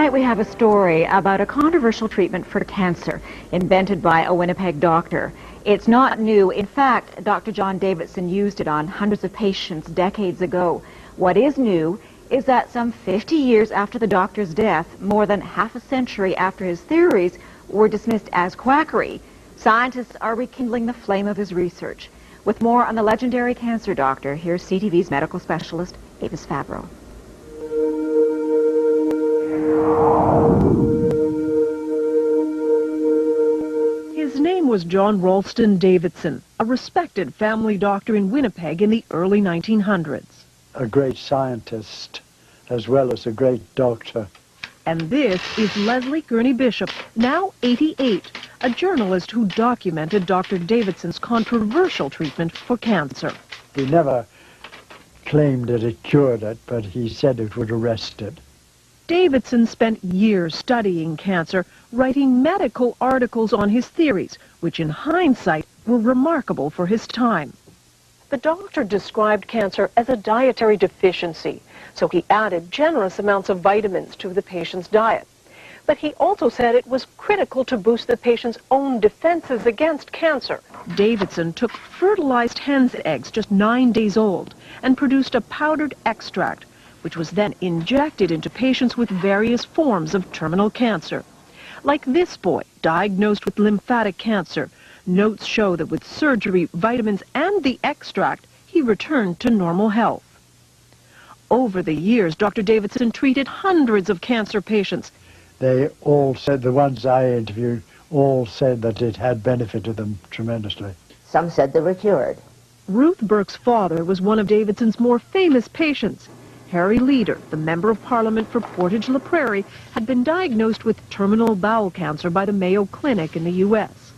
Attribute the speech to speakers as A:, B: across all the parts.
A: Tonight we have a story about a controversial treatment for cancer invented by a Winnipeg doctor. It's not new. In fact, Dr. John Davidson used it on hundreds of patients decades ago. What is new is that some 50 years after the doctor's death, more than half a century after his theories were dismissed as quackery, scientists are rekindling the flame of his research. With more on the legendary cancer doctor, here's CTV's medical specialist, Avis Fabro.
B: His name was John Ralston Davidson, a respected family doctor in Winnipeg in the early 1900s.
C: A great scientist as well as a great doctor.
B: And this is Leslie Gurney Bishop, now 88, a journalist who documented Dr. Davidson's controversial treatment for cancer.
C: He never claimed that it cured it, but he said it would arrest it.
B: Davidson spent years studying cancer, writing medical articles on his theories, which in hindsight were remarkable for his time. The doctor described cancer as a dietary deficiency, so he added generous amounts of vitamins to the patient's diet. But he also said it was critical to boost the patient's own defenses against cancer. Davidson took fertilized hen's eggs just 9 days old and produced a powdered extract, which was then injected into patients with various forms of terminal cancer. Like this boy, diagnosed with lymphatic cancer, notes show that with surgery, vitamins, and the extract, he returned to normal health. Over the years, Dr. Davidson treated hundreds of cancer patients.
C: They all said, the ones I interviewed, all said that it had benefited them tremendously.
D: Some said they were cured.
B: Ruth Burke's father was one of Davidson's more famous patients. Harry Leader, the Member of Parliament for Portage-La Prairie, had been diagnosed with terminal bowel cancer by the Mayo Clinic in the U.S.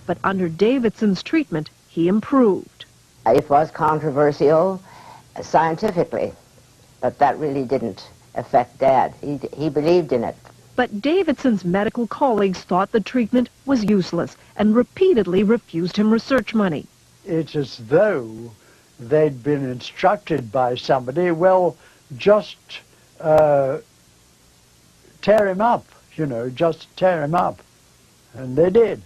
B: But under Davidson's treatment, he improved.
D: It was controversial scientifically, but that really didn't affect Dad. He believed in it.
B: But Davidson's medical colleagues thought the treatment was useless and repeatedly refused him research money.
C: It's as though they'd been instructed by somebody, well, just tear him up, just tear him up. And they did.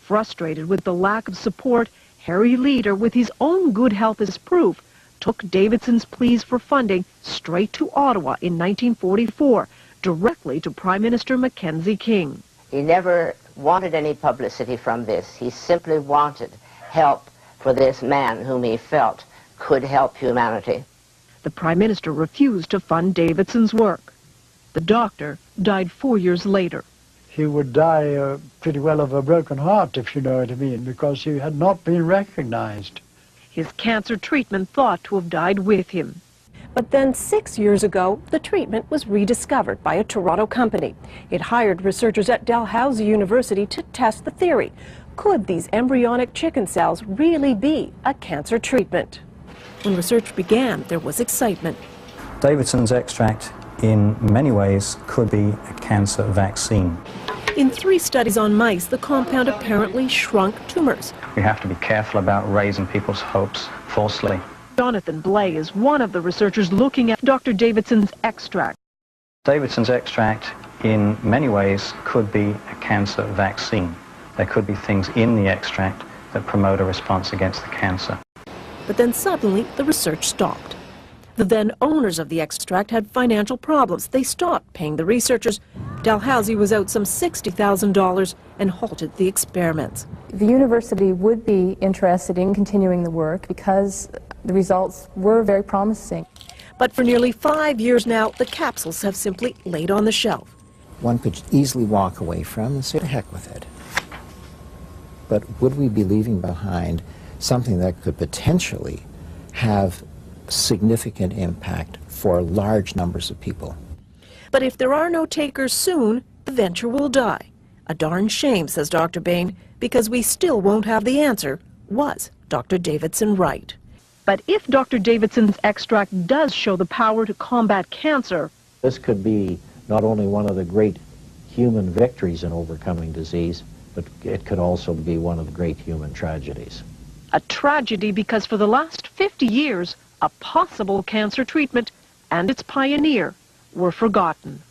B: Frustrated with the lack of support, Harry Leader, with his own good health as proof, took Davidson's pleas for funding straight to Ottawa in 1944, directly to Prime Minister Mackenzie King.
D: He never wanted any publicity from this. He simply wanted help for this man whom he felt could help humanity.
B: The Prime Minister refused to fund Davidson's work. The doctor died 4 years later.
C: He would die pretty well of a broken heart, if you know what I mean, because he had not been recognized.
B: His cancer treatment thought to have died with him. But then 6 years ago, the treatment was rediscovered by a Toronto company. It hired researchers at Dalhousie University to test the theory. Could these embryonic chicken cells really be a cancer treatment? When research began, there was excitement.
E: Davidson's extract, in many ways, could be a cancer vaccine.
B: In 3 studies on mice, the compound apparently shrunk tumors.
E: We have to be careful about raising people's hopes falsely.
B: Jonathan Blay is one of the researchers looking at Dr. Davidson's extract.
E: Davidson's extract, in many ways, could be a cancer vaccine. There could be things in the extract that promote a response against the cancer.
B: But then suddenly, the research stopped. The then owners of the extract had financial problems. They stopped paying the researchers. Dalhousie was out some $60,000 and halted the experiments.
F: The university would be interested in continuing the work because the results were very promising.
B: But for nearly 5 years now, the capsules have simply laid on the shelf.
G: One could easily walk away from and say, to heck with it. But would we be leaving behind something that could potentially have significant impact for large numbers of people?
B: But if there are no takers soon, the venture will die. A darn shame, says Dr. Bain, because we still won't have the answer. Was Dr. Davidson right? But if Dr. Davidson's extract does show the power to combat cancer,
H: this could be not only one of the great human victories in overcoming disease, but it could also be one of the great human tragedies.
B: a tragedy because for the last 50 years, a possible cancer treatment and its pioneer were forgotten.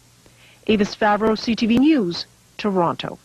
B: Avis Favreau, CTV News, Toronto.